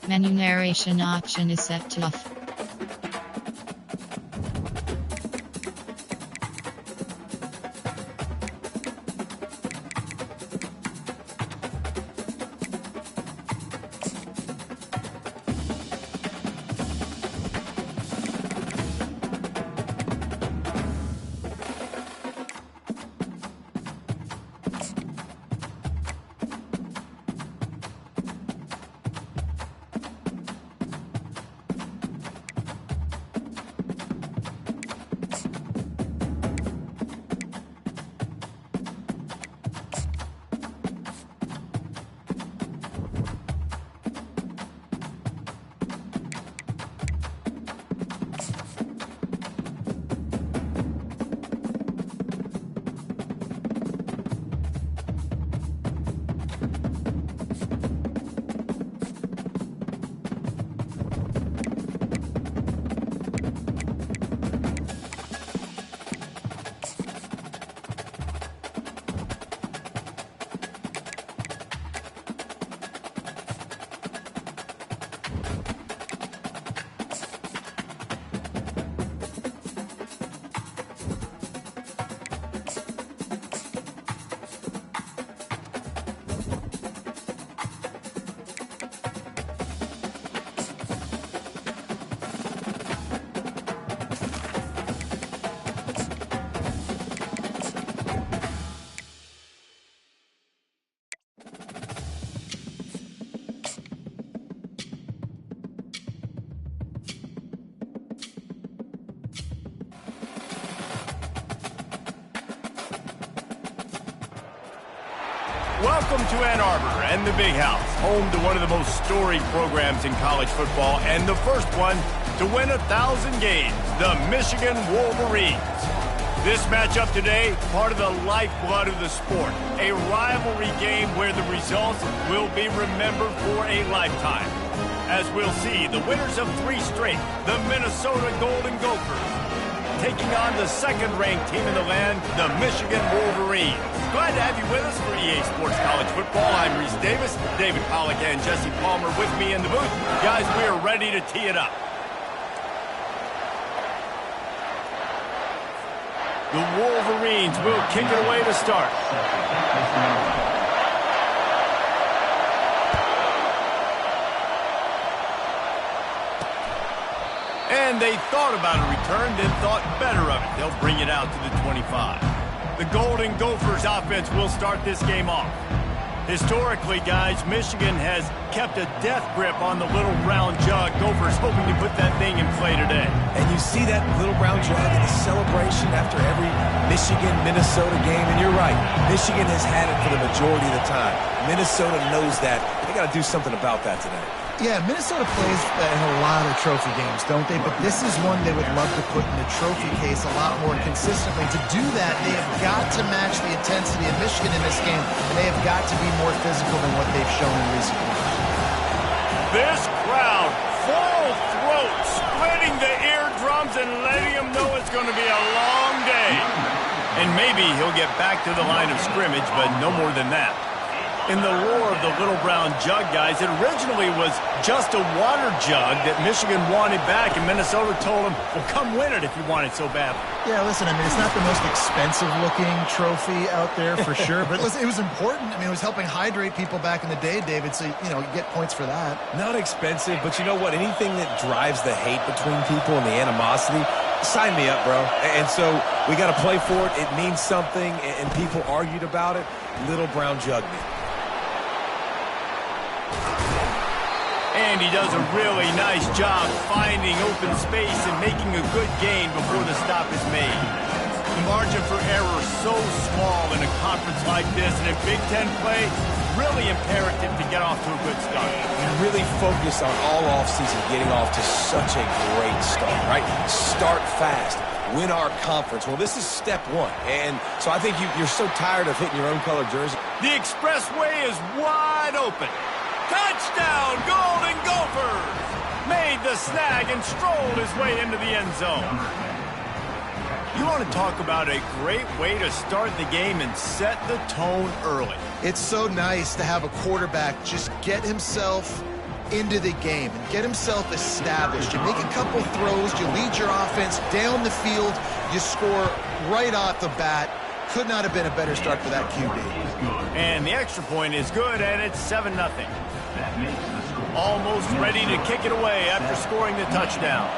Menu narration option is set to off. Welcome to Ann Arbor and the Big House, home to one of the most storied programs in college football and the first one to win 1,000 games, the Michigan Wolverines. This matchup today, part of the lifeblood of the sport, a rivalry game where the results will be remembered for a lifetime. As we'll see, the winners of 3 straight, the Minnesota Golden Gophers, taking on the second-ranked team in the land, the Michigan Wolverines. Glad to have you with us for EA Sports College Football. I'm Reese Davis, David Pollack and Jesse Palmer with me in the booth. Guys, we are ready to tee it up. The Wolverines will kick it away to start. And they thought about a return, then thought better of it. They'll bring it out to the 25. The Golden Gophers offense will start this game off. Historically, guys, Michigan has kept a death grip on the little brown jug. Gophers hoping to put that thing in play today. And you see that little brown jug in the celebration after every Michigan-Minnesota game. And you're right, Michigan has had it for the majority of the time. Minnesota knows that. They got to do something about that today. Yeah, Minnesota plays in a lot of trophy games, don't they? But this is one they would love to put in the trophy case a lot more consistently. To do that, they have got to match the intensity of Michigan in this game, and they have got to be more physical than what they've shown in recent years. This crowd, full throat, splitting the eardrums and letting them know it's going to be a long day. And maybe he'll get back to the line of scrimmage, but no more than that. In the lore of the little brown jug, guys, it originally was just a water jug that Michigan wanted back, and Minnesota told them, well, come win it if you want it so badly. Yeah, listen, I mean, it's not the most expensive-looking trophy out there for sure, but listen, it was important. I mean, it was helping hydrate people back in the day, David, so, you know, you get points for that. Not expensive, but you know what? Anything that drives the hate between people and the animosity, sign me up, bro. And so we got to play for it. It means something, and people argued about it. Little brown jug me. And he does a really nice job finding open space and making a good gain before the stop is made. The margin for error so small in a conference like this, and in Big Ten play, really imperative to get off to a good start. And really focus on all offseason getting off to such a great start, right? Start fast. Win our conference. Well, this is step 1. And so I think you're so tired of hitting your own color jersey. The expressway is wide open. Touchdown, Golden Gophers! Made the snag and strolled his way into the end zone. You want to talk about a great way to start the game and set the tone early. It's so nice to have a quarterback just get himself into the game and get himself established. You make a couple throws, you lead your offense down the field, you score right off the bat. Could not have been a better start for that QB. And the extra point is good, and it's 7-0. Almost ready to kick it away after scoring the touchdown.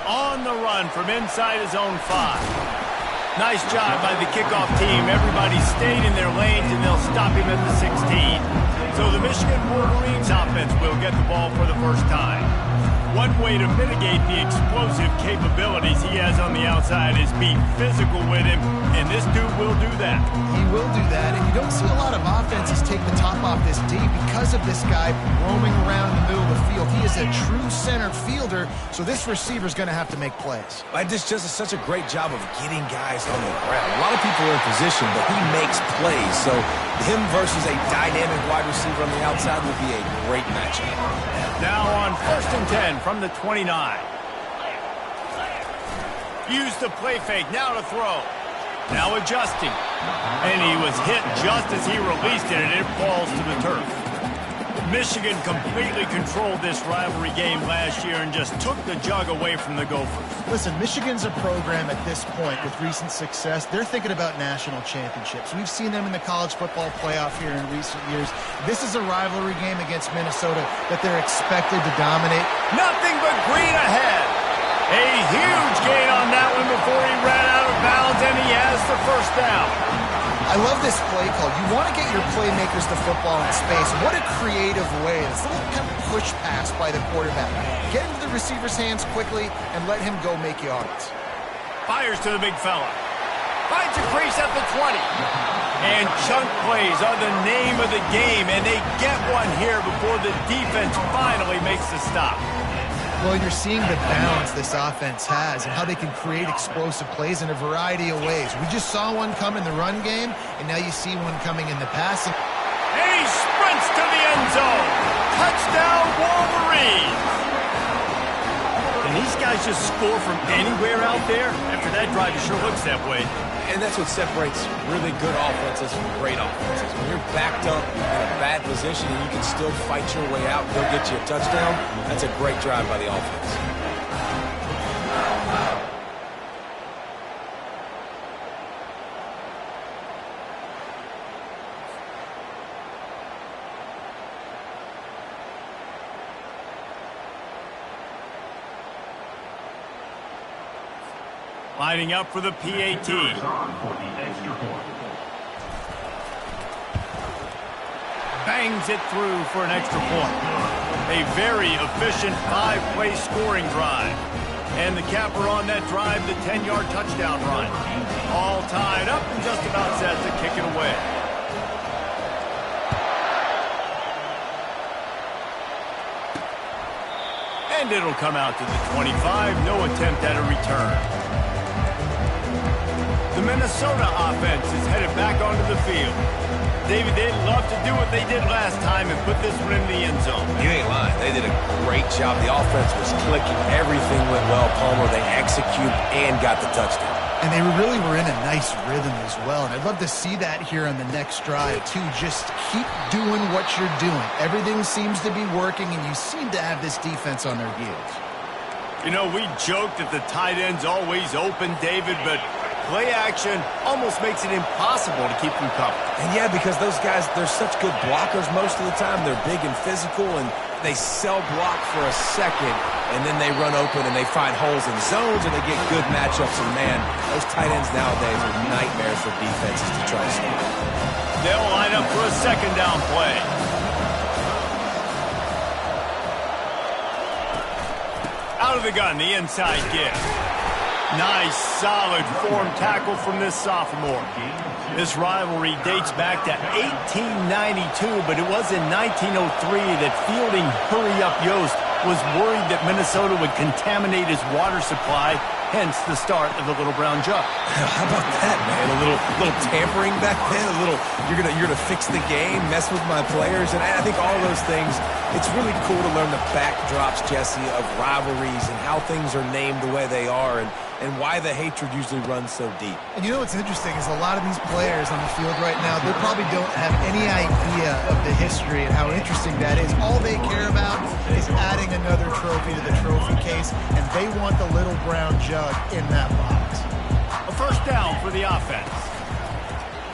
On the run from inside his own 5. Nice job by the kickoff team. Everybody stayed in their lanes, and they'll stop him at the 16. So the Michigan Wolverines offense will get the ball for the first time. One way to mitigate the explosive capabilities he has on the outside is be physical with him, and this dude will do that. He will do that, and you don't see a lot of offenses take the top off this D because of this guy roaming around in the middle of the field. He is a true center fielder, so this receiver's going to have to make plays. This just is such a great job of getting guys on the ground. A lot of people are in position, but he makes plays, so him versus a dynamic wide receiver on the outside will be a great matchup. Now on 1st and 10 from the 29. Use the play fake, now to throw. Now adjusting. And he was hit just as he released it, and it falls to the turf. Michigan completely controlled this rivalry game last year and just took the jug away from the Gophers. Listen, Michigan's a program at this point with recent success. They're thinking about national championships. We've seen them in the college football playoff here in recent years. This is a rivalry game against Minnesota that they're expected to dominate. Nothing but green ahead. A huge gain on that one before he ran out of bounds, and he has the first down. I love this play call. You want to get your playmakers the football in space. What a creative way. This little kind of push pass by the quarterback. Get into the receiver's hands quickly and let him go make yards. Fires to the big fella. Finds a crease at the 20. And chunk plays are the name of the game, and they get one here before the defense finally makes the stop. Well, you're seeing the balance this offense has and how they can create explosive plays in a variety of ways. We just saw one come in the run game, and now you see one coming in the passing. And he sprints to the end zone. Touchdown, Wolverines. And these guys just score from anywhere out there? After that drive, it sure looks that way. And that's what separates really good offenses from great offenses. When you're backed up in a bad position and you can still fight your way out and go get you a touchdown, that's a great drive by the offense. Lining up for the PAT. Bangs it through for an extra point. A very efficient 5-play scoring drive. And the capper on that drive, the 10-yard touchdown run. All tied up and just about set to kick it away. And it'll come out to the 25. No attempt at a return. The Minnesota offense is headed back onto the field. David, they'd love to do what they did last time and put this one in the end zone. You ain't lying. They did a great job. The offense was clicking. Everything went well, Palmer. They executed and got the touchdown. And they really were in a nice rhythm as well. And I'd love to see that here on the next drive, too. Just keep doing what you're doing. Everything seems to be working, and you seem to have this defense on their heels. You know, we joked that the tight end's always open, David, but play action almost makes it impossible to keep them covered. And yeah, because those guys, they're such good blockers most of the time. They're big and physical, and they sell block for a second, and then they run open and they find holes in zones, and they get good matchups. And man, those tight ends nowadays are nightmares for defenses to try to stop. They'll line up for a second down play. Out of the gun, the inside give. Nice, solid form tackle from this sophomore. This rivalry dates back to 1892, but it was in 1903 that fielding Hurry Up Yost was worried that Minnesota would contaminate his water supply, hence the start of the Little Brown Jug. How about that, man? A little tampering back then, a little you're gonna fix the game, mess with my players, and I think all those things. It's really cool to learn the backdrops, Jesse, of rivalries and how things are named the way they are. And and why the hatred usually runs so deep. And you know what's interesting is a lot of these players on the field right now, they probably don't have any idea of the history and how interesting that is. All they care about is adding another trophy to the trophy case, and they want the little brown jug in that box. A first down for the offense.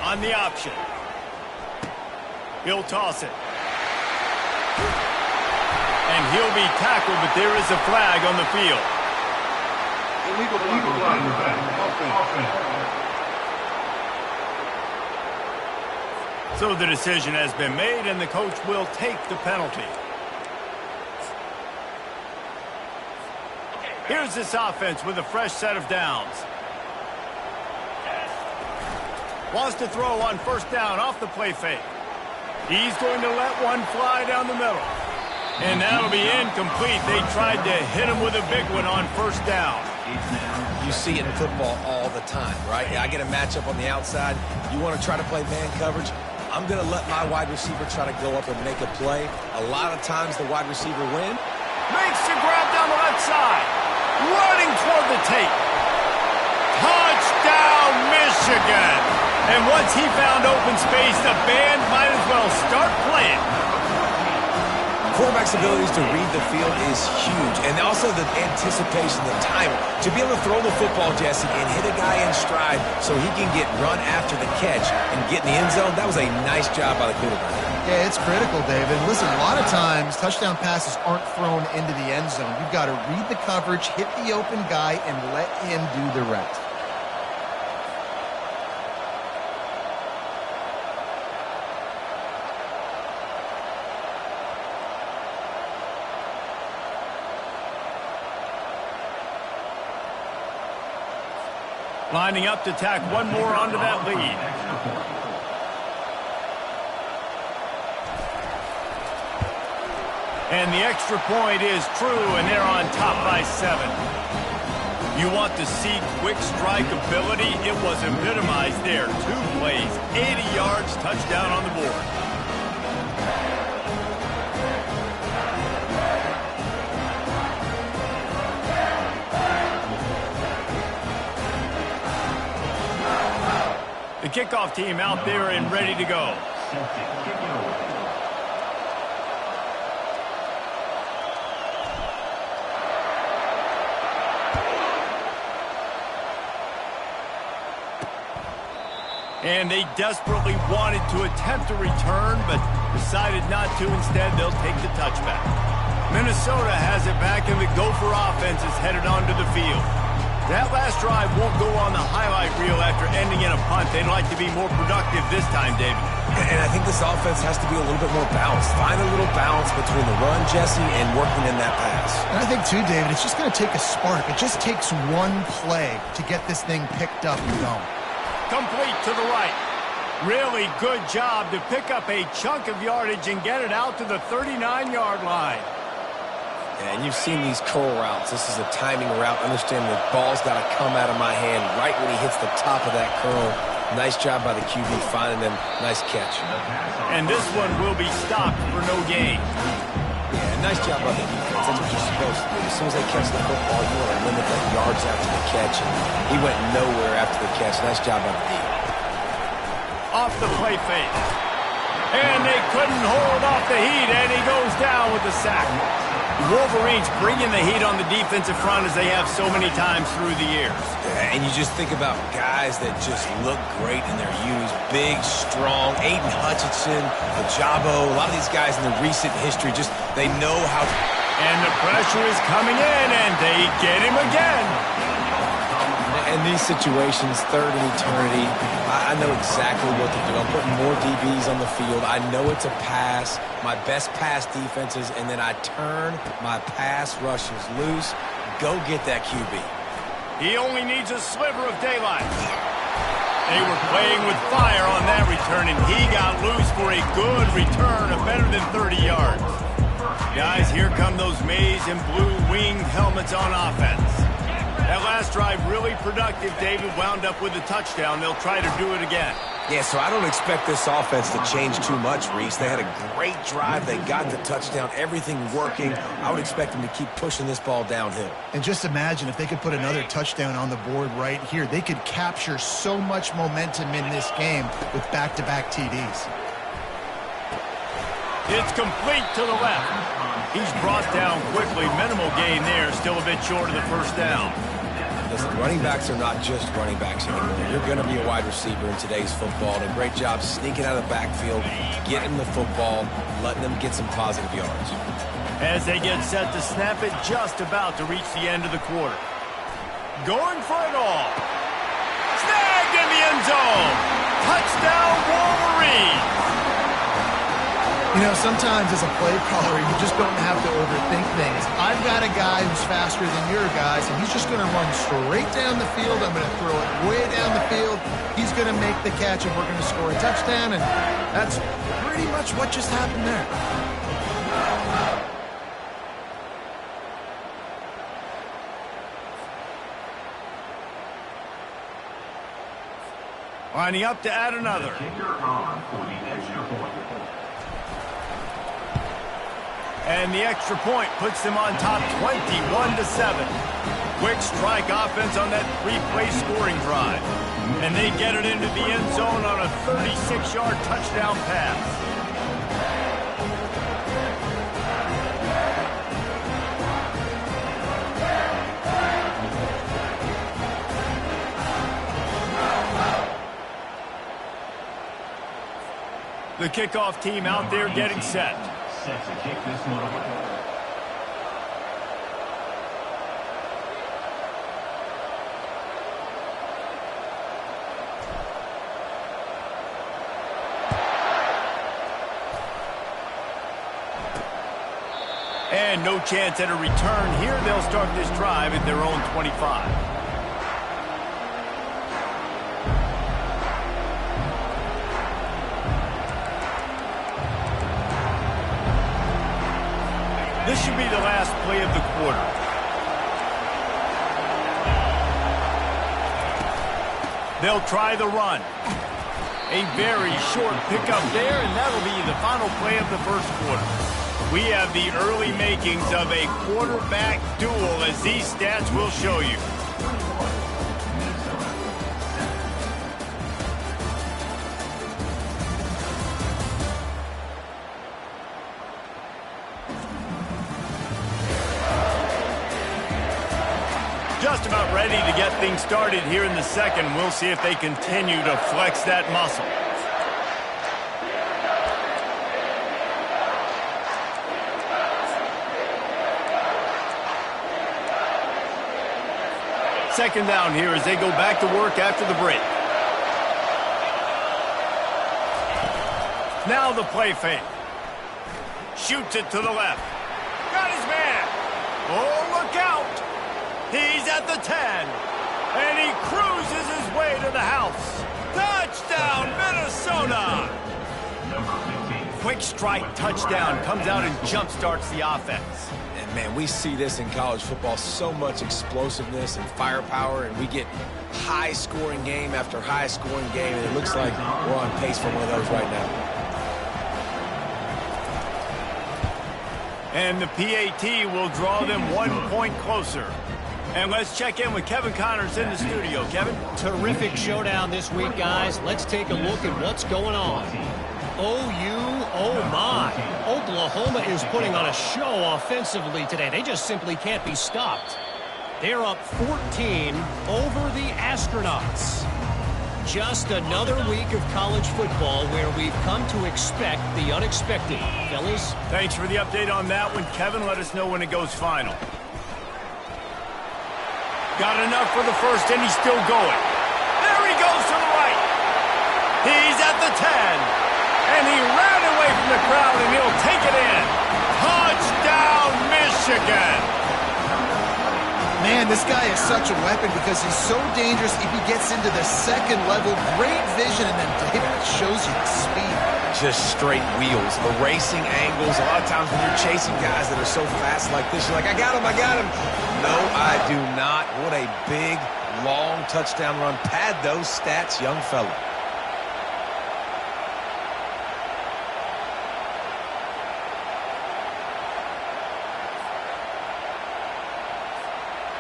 On the option. He'll toss it. And he'll be tackled, but there is a flag on the field. Illegal offense. So the decision has been made, and the coach will take the penalty. Here's this offense with a fresh set of downs. Wants to throw on first down off the play fake. He's going to let one fly down the middle. And that'll be incomplete. They tried to hit him with a big one on first down. You see it in football all the time, right? I get a matchup on the outside. You want to try to play man coverage? I'm going to let my wide receiver try to go up and make a play. A lot of times the wide receiver win. Makes the grab down the left side. Running toward the tape. Touchdown, Michigan! And once he found open space, the band might as well start playing. Quarterback's abilities to read the field is huge. And also the anticipation, the time. To be able to throw the football, Jesse, and hit a guy in stride so he can get run after the catch and get in the end zone, that was a nice job by the quarterback. Yeah, it's critical, David. Listen, a lot of times touchdown passes aren't thrown into the end zone. You've got to read the coverage, hit the open guy, and let him do the rest. Lining up to tack one more onto that lead. And the extra point is true, and they're on top by 7. You want to see quick strike ability? It was epitomized there. 2 plays, 80 yards, touchdown on the board. The kickoff team out there and ready to go. And they desperately wanted to attempt a return, but decided not to. Instead, they'll take the touchback. Minnesota has it back, and the Gopher offense is headed onto the field. That last drive won't go on the highlight reel after ending in a punt. They'd like to be more productive this time, David. And I think this offense has to be a little bit more balanced. Find a little balance between the run, Jesse, and working in that pass. And I think, too, David, it's just going to take a spark. It just takes one play to get this thing picked up and going. Complete to the right. Really good job to pick up a chunk of yardage and get it out to the 39-yard line. And you've seen these curl routes. This is a timing route. Understand the ball's got to come out of my hand right when he hits the top of that curl. Nice job by the QB finding them. Nice catch. And this one will be stopped for no gain. Yeah, nice job by the defense. That's what you're supposed to do. As soon as they catch the football, you want to limit the yards after the catch. And he went nowhere after the catch. Nice job by the D. Off the play fake. And they couldn't hold off the heat, and he goes down with the sack. Wolverines bringing the heat on the defensive front as they have so many times through the years. Yeah, and you just think about guys that just look great in their youth. Big, strong, Aiden Hutchinson, Ajabo, a lot of these guys in the recent history, just they know how to... And the pressure is coming in, and they get him again. In these situations, third and eternity, I know exactly what to do. I'm putting more DBs on the field. I know it's a pass, my best pass defenses, and then I turn my pass rushers loose. Go get that QB. He only needs a sliver of daylight. They were playing with fire on that return, and he got loose for a good return of better than 30 yards. Guys, here come those maize and blue winged helmets on offense. That last drive really productive. David wound up with a touchdown. They'll try to do it again. Yeah, so I don't expect this offense to change too much, Reese. They had a great drive. They got the touchdown, everything working. I would expect them to keep pushing this ball downhill. And just imagine if they could put another touchdown on the board right here. They could capture so much momentum in this game with back-to-back TDs. It's complete to the left. He's brought down quickly. Minimal gain there. Still a bit short of the first down. Listen, running backs are not just running backs anymore. You're going to be a wide receiver in today's football. And a great job sneaking out of the backfield, getting the football, letting them get some positive yards. As they get set to snap it, just about to reach the end of the quarter. Going for it all. Snagged in the end zone. Touchdown, Wolverines. You know, sometimes as a play caller, you just don't have to overthink things. I've got a guy who's faster than your guys, and he's just going to run straight down the field. I'm going to throw it way down the field. He's going to make the catch, and we're going to score a touchdown, and that's pretty much what just happened there. Lining up to add another. And the extra point puts them on top 21-7. Quick strike offense on that three-play scoring drive. And they get it into the end zone on a 36-yard touchdown pass. The kickoff team out there getting set. Set to kick this one away. And no chance at a return here. They'll start this drive at their own 25. This should be the last play of the quarter. They'll try the run. A very short pickup there, and that'll be the final play of the first quarter. We have the early makings of a quarterback duel, as these stats will show you. Just about ready to get things started here in the second. We'll see if they continue to flex that muscle. Second down here as they go back to work after the break. Now the play fake. Shoots it to the left. Got his man. Oh, look out. He's at the 10, and he cruises his way to the house. Touchdown, Minnesota! Quick strike touchdown comes out and jump-starts the offense. And, man, we see this in college football, so much explosiveness and firepower, and we get high-scoring game after high-scoring game, and it looks like we're on pace for one of those right now. And the PAT will draw them 1 point closer. And let's check in with Kevin Connors in the studio. Kevin? Terrific showdown this week, guys. Let's take a look at what's going on. OU, oh my. Oklahoma is putting on a show offensively today. They just simply can't be stopped. They're up 14 over the Astronauts. Just another week of college football where we've come to expect the unexpected. Fellas? Thanks for the update on that one, Kevin. Let us know when it goes final. Got enough for the first, and he's still going. There he goes to the right. He's at the 10. And he ran away from the crowd, and he'll take it in. Touchdown, Michigan. Man, this guy is such a weapon because he's so dangerous if he gets into the second level. Great vision, and then David shows you the speed. just straight wheels, erasing angles. A lot of times when you're chasing guys that are so fast like this, you're like, I got him, I got him. No, I do not. What a big, long touchdown run. Pad those stats, young fella.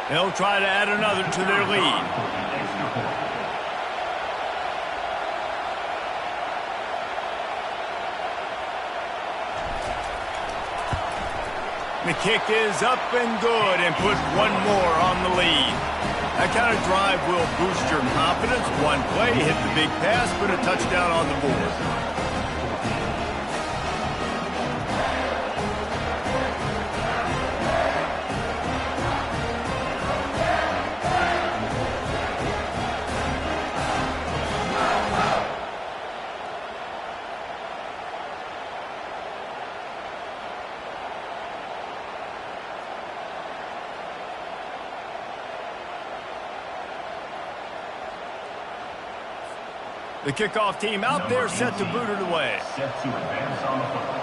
They'll try to add another to their lead. The kick is up and good and put one more on the lead. That kind of drive will boost your confidence. One play, hit the big pass, put a touchdown on the board. The kickoff team out there set to boot it away. Set to advance on the football.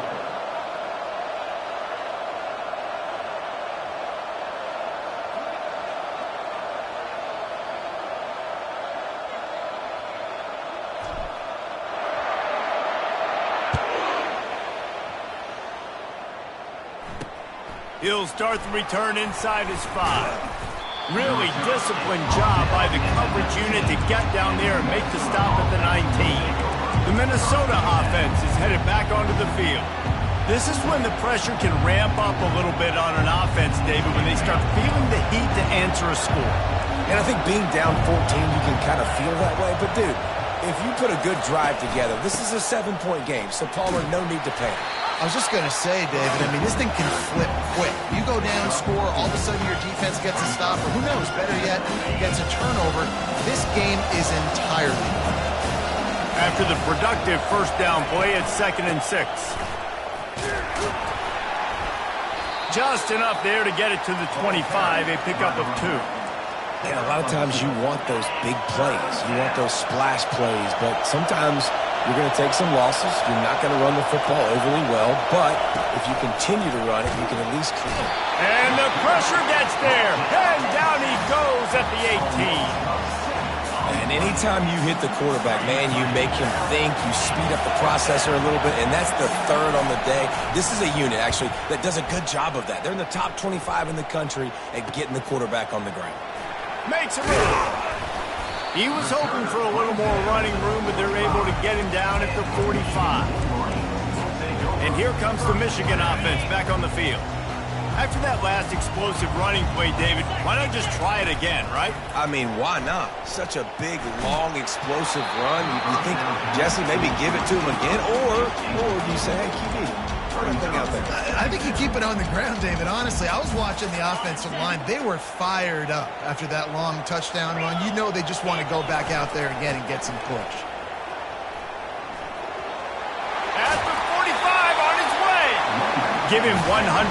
He'll start the return inside his 5. Really disciplined job by the coverage unit to get down there and make the stop at the 19. The Minnesota offense is headed back onto the field. This is when the pressure can ramp up a little bit on an offense, David, when they start feeling the heat to answer a score. And I think being down 14, you can kind of feel that way. But, dude, if you put a good drive together, this is a 7-point game, so Palmer, no need to panic. I was just going to say, David, I mean, this thing can flip quick. You go down, score, all of a sudden your defense gets a stop, or who knows, better yet, gets a turnover. This game is entirely different. After the productive first down play, it's 2nd and 6. Just enough there to get it to the 25, a pickup of 2. And a lot of times you want those big plays. You want those splash plays, but sometimes you're going to take some losses. You're not going to run the football overly well, but if you continue to run it, you can at least clean it. And the pressure gets there, and down he goes at the 18. And anytime you hit the quarterback, man, you make him think, you speed up the processor a little bit, and that's the 3rd on the day. This is a unit, actually, that does a good job of that. They're in the top 25 in the country at getting the quarterback on the ground. Makes a move. He was hoping for a little more running room, but they're able to get him down at the 45. And here comes the Michigan offense back on the field. After that last explosive running play, David, why not just try it again, right? I mean, why not? Such a big, long, explosive run. You think, Jesse, maybe give it to him again, or you say, hey, QB, throw that thing out there. I think you keep it on the ground, David. Honestly, I was watching the offensive line. They were fired up after that long touchdown run. You know they just want to go back out there again and get some push. At the 45 on his way. Give him 114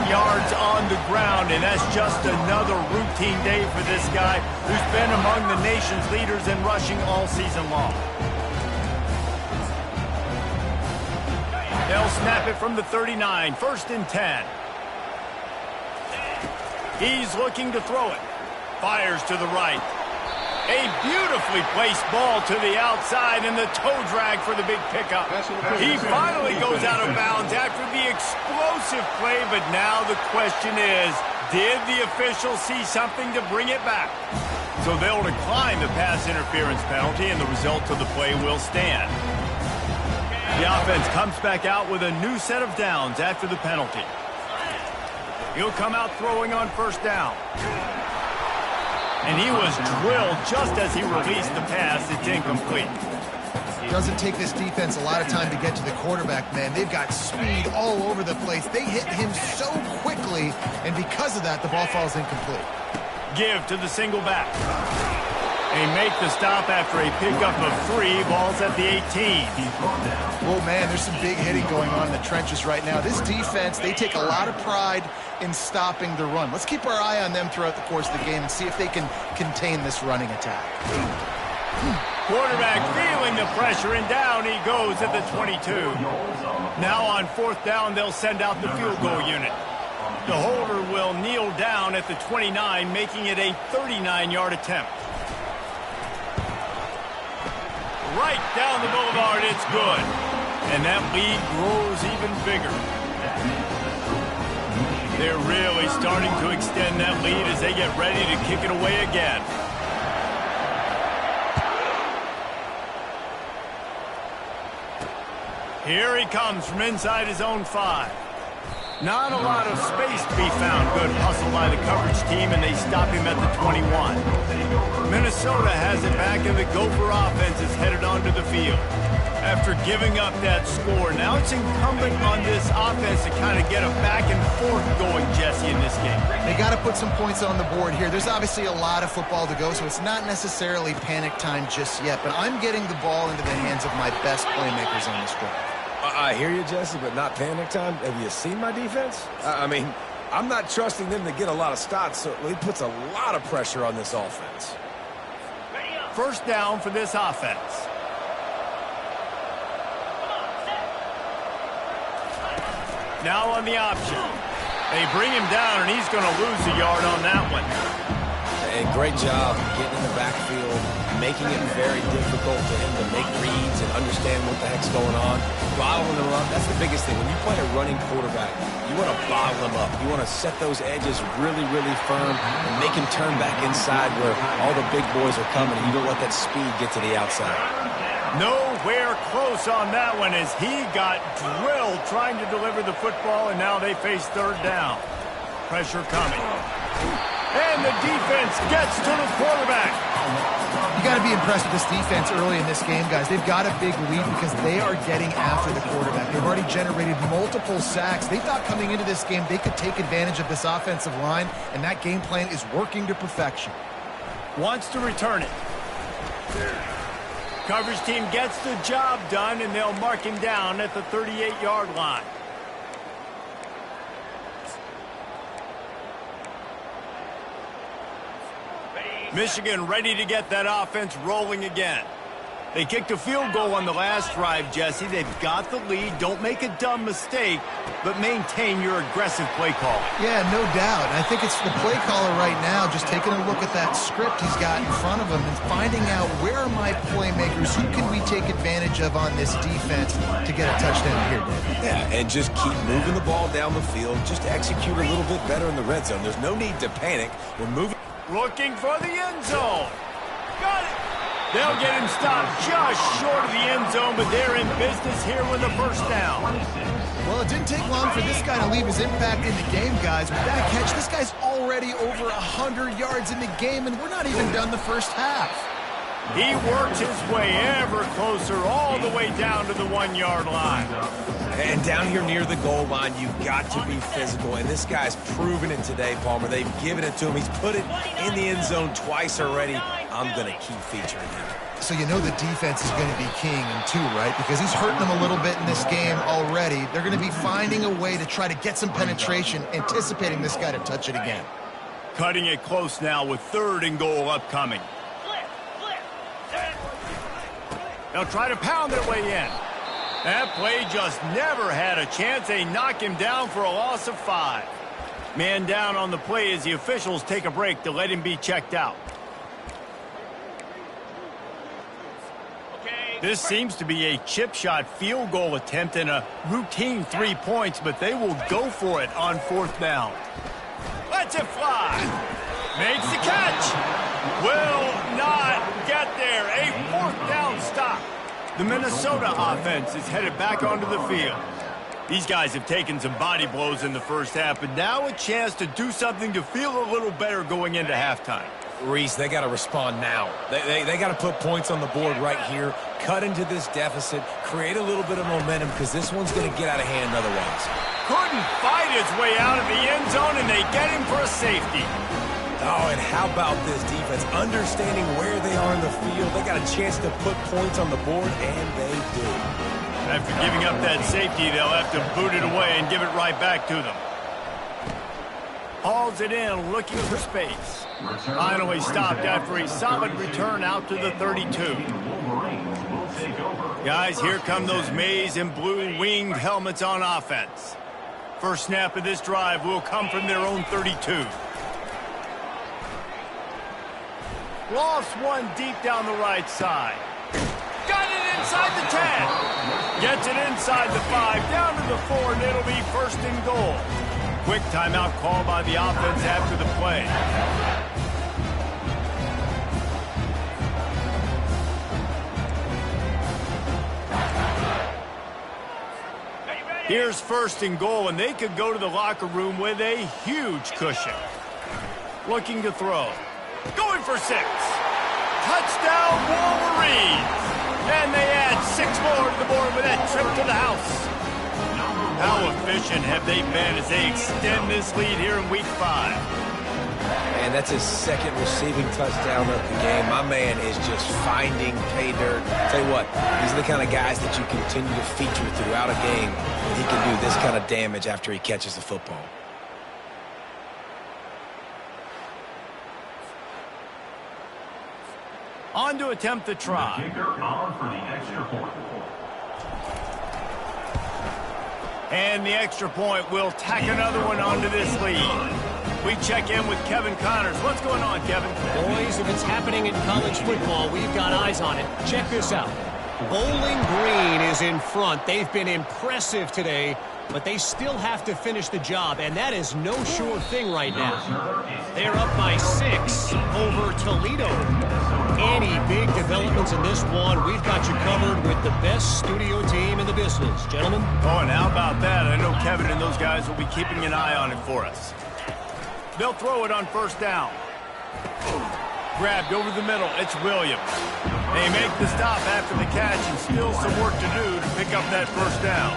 yards on the ground, and that's just another routine day for this guy who's been among the nation's leaders in rushing all season long. They'll snap it from the 39, 1st and 10. He's looking to throw it. Fires to the right. A beautifully placed ball to the outside and the toe drag for the big pickup. He finally goes out of bounds after the explosive play, but now the question is, did the official see something to bring it back? So they'll decline the pass interference penalty, and the result of the play will stand. The offense comes back out with a new set of downs after the penalty. He'll come out throwing on 1st down. And he was drilled just as he released the pass. It's incomplete. It doesn't take this defense a lot of time to get to the quarterback, man. They've got speed all over the place. They hit him so quickly, and because of that, the ball falls incomplete. Give to the single back. They make the stop after a pickup of 3. Balls at the 18. Oh, man, there's some big hitting going on in the trenches right now. This defense, they take a lot of pride in stopping the run. Let's keep our eye on them throughout the course of the game and see if they can contain this running attack. Quarterback feeling the pressure, and down he goes at the 22. Now on 4th down, they'll send out the field goal unit. The holder will kneel down at the 29, making it a 39-yard attempt. Right down the boulevard, it's good. And that lead grows even bigger. They're really starting to extend that lead as they get ready to kick it away again. Here he comes from inside his own 5. Not a lot of space to be found. Good hustle by the coverage team, and they stop him at the 21. Minnesota has it back, and the Gopher offense is headed onto the field. After giving up that score, now it's incumbent on this offense to kind of get a back and forth going, Jesse, in this game. They got to put some points on the board here. There's obviously a lot of football to go, so it's not necessarily panic time just yet, but I'm getting the ball into the hands of my best playmakers on this drive. I hear you, Jesse, but not panic time. Have you seen my defense? I mean, I'm not trusting them to get a lot of stops, so it puts a lot of pressure on this offense. 1st down for this offense. Now on the option. They bring him down, and he's going to lose a yard on that one. And great job getting in the backfield, making it very difficult for him to make reads and understand what the heck's going on. Bottling them up, that's the biggest thing. When you play a running quarterback, you want to bottle them up. You want to set those edges really, really firm and make him turn back inside where all the big boys are coming, and you don't let that speed get to the outside. Nowhere close on that one as he got drilled trying to deliver the football, and now they face 3rd down. Pressure coming. And the defense gets to the quarterback. You got to be impressed with this defense early in this game, guys. They've got a big lead because they are getting after the quarterback. They've already generated multiple sacks. They thought coming into this game they could take advantage of this offensive line, and that game plan is working to perfection. Wants to return it. Coverage team gets the job done, and they'll mark him down at the 38-yard line. Michigan ready to get that offense rolling again. They kicked a field goal on the last drive, Jesse. They've got the lead. Don't make a dumb mistake, but maintain your aggressive play call. Yeah, no doubt. I think it's the play caller right now just taking a look at that script he's got in front of him and finding out where are my playmakers, who can we take advantage of on this defense to get a touchdown here, Dave. Yeah, and just keep moving the ball down the field. Just execute a little bit better in the red zone. There's no need to panic. We're moving. Looking for the end zone. Got it. They'll get him stopped just short of the end zone, but they're in business here with a 1st down. Well, it didn't take long for this guy to leave his impact in the game, guys. With that catch, this guy's already over 100 yards in the game, and we're not even done the first half. He works his way ever closer all the way down to the 1-yard line. And down here near the goal line, you've got to be physical. And this guy's proven it today, Palmer. They've given it to him. He's put it in the end zone twice already. I'm going to keep featuring him. So you know the defense is going to be keying him too, right? Because he's hurting them a little bit in this game already. They're going to be finding a way to try to get some penetration, anticipating this guy to touch it again. Cutting it close now with 3rd and goal upcoming. They'll try to pound their way in. That play just never had a chance. They knock him down for a loss of 5. Man down on the play as the officials take a break to let him be checked out. This seems to be a chip shot field goal attempt and a routine 3 points, but they will go for it on 4th down. Lets it fly. Makes the catch. Will not get there. A 4th down stop. The Minnesota offense is headed back onto the field. These guys have taken some body blows in the first half, but now a chance to do something to feel a little better going into halftime. Reese, they got to respond now. They got to put points on the board right here, cut into this deficit, create a little bit of momentum because this one's going to get out of hand otherwise. Couldn't fight his way out of the end zone, and they get him for a safety. Oh, and how about this defense? Understanding where they are in the field. They got a chance to put points on the board, and they do. After giving up that safety, they'll have to boot it away and give it right back to them. Hauls it in, looking for space. Finally stopped after a solid return out to the 32. Guys, here come those maize and blue winged helmets on offense. First snap of this drive will come from their own 32. Lost one deep down the right side. Got it inside the 10. Gets it inside the 5, down to the 4, and it'll be first and goal. Quick timeout call by the offense after the play. Here's first and goal, and they could go to the locker room with a huge cushion. Looking to throw. Going for 6. Touchdown, Wolverines! And they add 6 more to the board with that trip to the house. How efficient have they been as they extend this lead here in Week 5? And that's his second receiving touchdown of the game. My man is just finding pay dirt. Tell you what, these are the kind of guys that you continue to feature throughout a game. He can do this kind of damage after he catches the football. On to attempt the try. The kicker on for the extra point. And the extra point will tack another one onto this lead. We check in with Kevin Connors. What's going on, Kevin? Boys, if it's happening in college football, we've got eyes on it. Check this out. Bowling Green is in front. They've been impressive today, but they still have to finish the job, and that is no sure thing right now. They're up by 6 over Toledo. Any big developments in this one, we've got you covered with the best studio team in the business. Gentlemen? Oh, and how about that? I know Kevin and those guys will be keeping an eye on it for us. They'll throw it on first down. Grabbed over the middle. It's Williams. They make the stop after the catch and still some work to do to pick up that first down.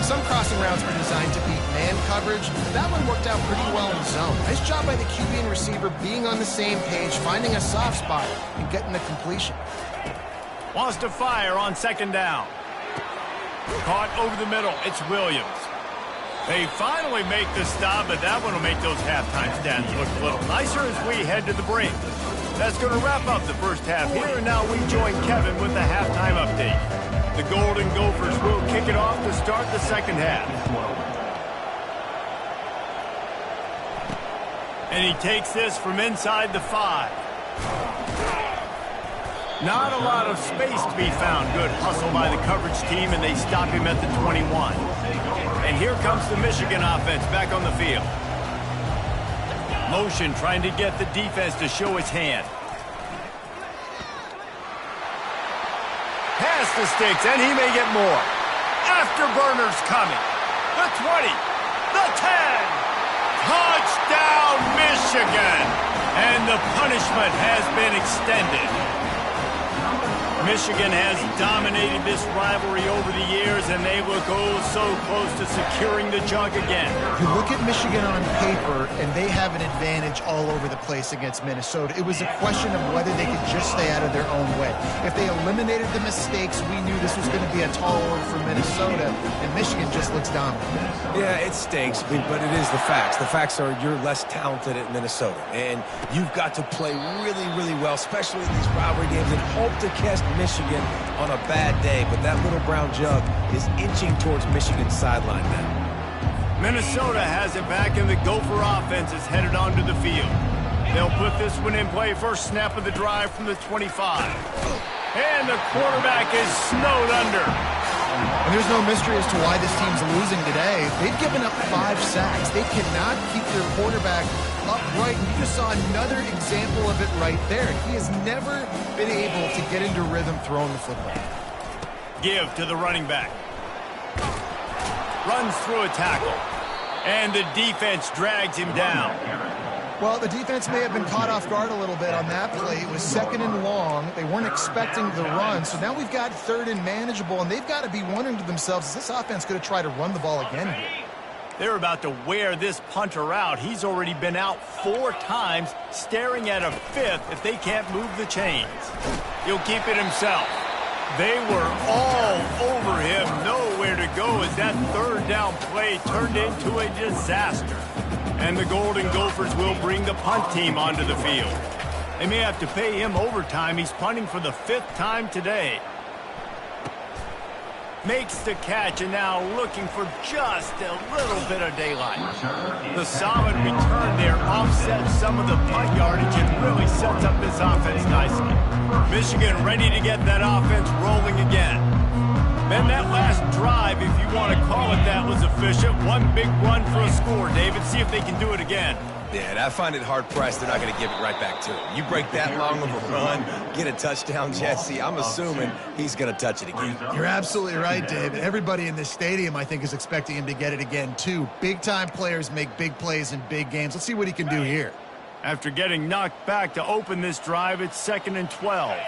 Some crossing routes were designed to beat man coverage. That one worked out pretty well in zone. Nice job by the QB and receiver being on the same page, finding a soft spot, and getting the completion. Wants to fire on second down. Caught over the middle. It's Williams. They finally make the stop, but that one will make those halftime stats look a little nicer as we head to the break. That's going to wrap up the first half here, and now we join Kevin with the halftime update. The Golden Gophers will kick it off to start the second half. And he takes this from inside the 5. Not a lot of space to be found. Good hustle by the coverage team, and they stop him at the 21. And here comes the Michigan offense back on the field. Motion trying to get the defense to show its hand. Pass the sticks, and he may get more. Afterburners coming. The 20. The 10. Touchdown, Michigan. And the punishment has been extended. Michigan has dominated this rivalry over the years, and they look oh so close to securing the jug again. You look at Michigan on paper, and they have an advantage all over the place against Minnesota. It was a question of whether they could just stay out of their own way. If they eliminated the mistakes, we knew this was going to be a tall order for Minnesota, and Michigan just looks dominant. Yeah, it stinks, but it is the facts. The facts are you're less talented at Minnesota, and you've got to play really, really well, especially in these rivalry games, and hope to catch Michigan on a bad day. But that little brown jug is inching towards Michigan's sideline now. Minnesota has it back, and the Gopher offense is headed onto the field. They'll put this one in play. First snap of the drive from the 25. And the quarterback is snowed under. And there's no mystery as to why this team's losing today. They've given up 5 sacks. They cannot keep their quarterback upright. And you just saw another example of it right there. He has never been able to get into rhythm throwing the football. Give to the running back. Runs through a tackle. And the defense drags him down. Well, the defense may have been caught off guard a little bit on that play. It was second and long. They weren't expecting the run. So now we've got third and manageable, and they've got to be wondering to themselves, is this offense going to try to run the ball again here? They're about to wear this punter out. He's already been out 4 times, staring at a 5th if they can't move the chains. He'll keep it himself. They were all over him, nowhere to go as that third down play turned into a disaster. And the Golden Gophers will bring the punt team onto the field. They may have to pay him overtime. He's punting for the 5th time today. Makes the catch and now looking for just a little bit of daylight. The solid return there offsets some of the punt yardage and really sets up this offense nicely. Michigan ready to get that offense rolling again. Then that last drive, if you want to call it that, was efficient. One big run for a score, David. See if they can do it again. Yeah, and I find it hard-pressed they're not going to give it right back to him. You break that long of a run, get a touchdown, Jesse, I'm assuming he's going to touch it again. You're absolutely right, David. Everybody in this stadium, I think, is expecting him to get it again, too. Big-time players make big plays in big games. Let's see what he can do here. After getting knocked back to open this drive, it's 2nd and 12.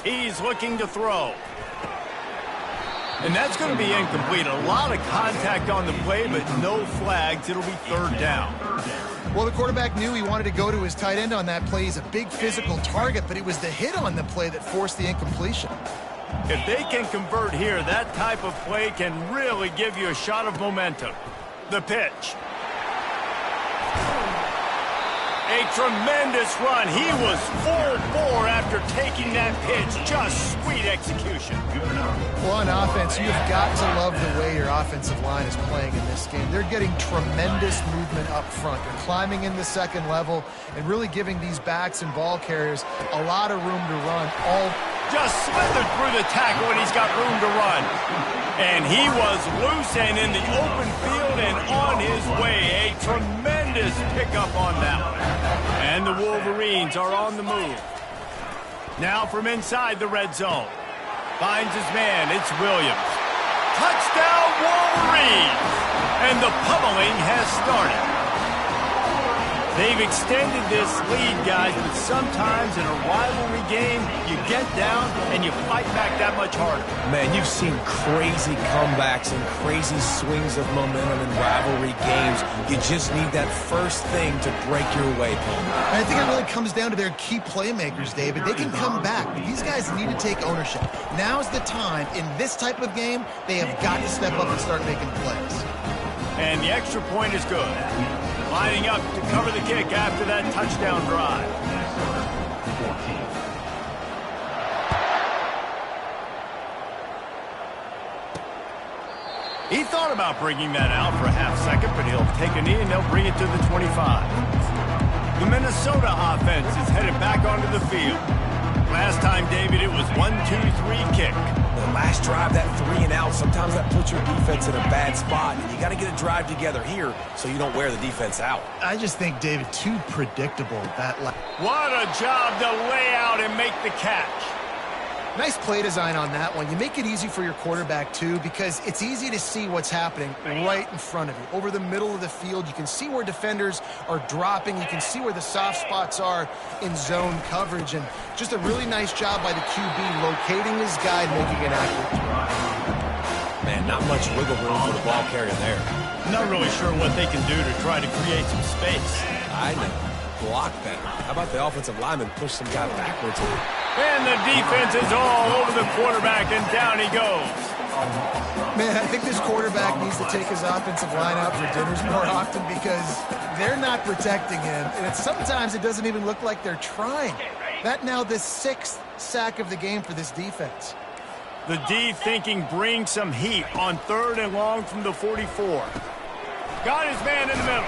He's looking to throw. And that's going to be incomplete. A lot of contact on the play, but no flags. It'll be 3rd down. Well, the quarterback knew he wanted to go to his tight end on that play. He's a big physical target, but it was the hit on the play that forced the incompletion. If they can convert here, that type of play can really give you a shot of momentum. The pitch. A tremendous run. He was full bore after taking that pitch. Just sweet execution. Well, on offense, you've got to love the way your offensive line is playing in this game. They're getting tremendous movement up front. They're climbing in the second level and really giving these backs and ball carriers a lot of room to run. Just slithered through the tackle, and he's got room to run. And he was loose and in the open field and on his way. A tremendous pickup on that one. And the Wolverines are on the move. Now from inside the red zone. Finds his man. It's Williams. Touchdown, Wolverines! And the pummeling has started. They've extended this lead, guys, but sometimes in a rivalry game, you get down and you fight back that much harder. Man, you've seen crazy comebacks and crazy swings of momentum in rivalry games. You just need that first thing to break your way, Palmer. And I think it really comes down to their key playmakers, David. They can come back, but these guys need to take ownership. Now's the time. In this type of game, they have got to step up and start making plays. And the extra point is good. Lining up to cover the kick after that touchdown drive. He thought about bringing that out for a half second, but he'll take a knee and they'll bring it to the 25. The Minnesota offense is headed back onto the field. Last time, David, it was 1-2-3 kick. The last drive, that 3 and out, sometimes that puts your defense in a bad spot. And you got to get a drive together here so you don't wear the defense out. I just think, David, too predictable. What a job to lay out and make the catch. Nice play design on that one. You make it easy for your quarterback, too, because it's easy to see what's happening right in front of you. Over the middle of the field, you can see where defenders are dropping. You can see where the soft spots are in zone coverage. And just a really nice job by the QB locating his guy and making an accurate throw. Man, not much wiggle room for the ball carrier there. Not really sure what they can do to try to create some space. I know. Block better. How about the offensive lineman push some guy backwards here? And the defense is all over the quarterback, and down he goes. Man, I think this quarterback needs to take his offensive line out for dinners more often because they're not protecting him. And sometimes it doesn't even look like they're trying. That now the 6th sack of the game for this defense. The D thinking bring some heat on 3rd and long from the 44. Got his man in the middle.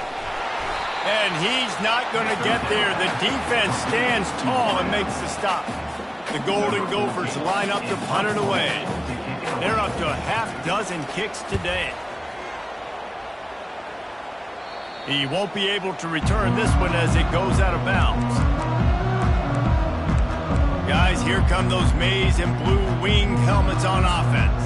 And he's not going to get there. The defense stands tall and makes the stop. The Golden Gophers line up to punt it away. They're up to a half-dozen kicks today. He won't be able to return this one as it goes out of bounds. Guys, here come those maize and blue winged helmets on offense.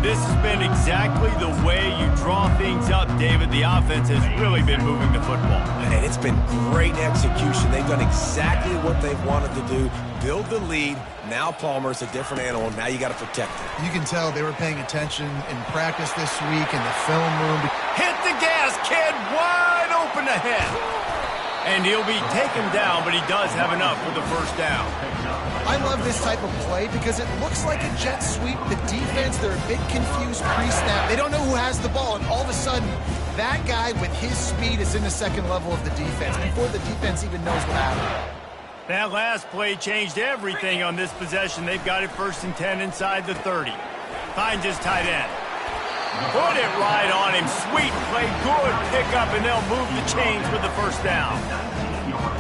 This has been exactly the way you draw things up, David. The offense has really been moving the football. And it's been great execution. They've done exactly what they've wanted to do. Build the lead. Now Palmer's a different animal. Now you got to protect it. You can tell they were paying attention in practice this week in the film room. Hit the gas, kid. Wide open ahead. And he'll be taken down, but he does have enough for the first down. I love this type of play because it looks like a jet sweep. The defense, they're a bit confused pre-snap. They don't know who has the ball, and all of a sudden, That guy with his speed is in the second level of the defense before the defense even knows what happened. That last play changed everything on this possession. They've got it 1st and 10 inside the 30. Finds his tight end. Put it right on him. Sweet play. Good pickup, and they'll move the chains with the first down.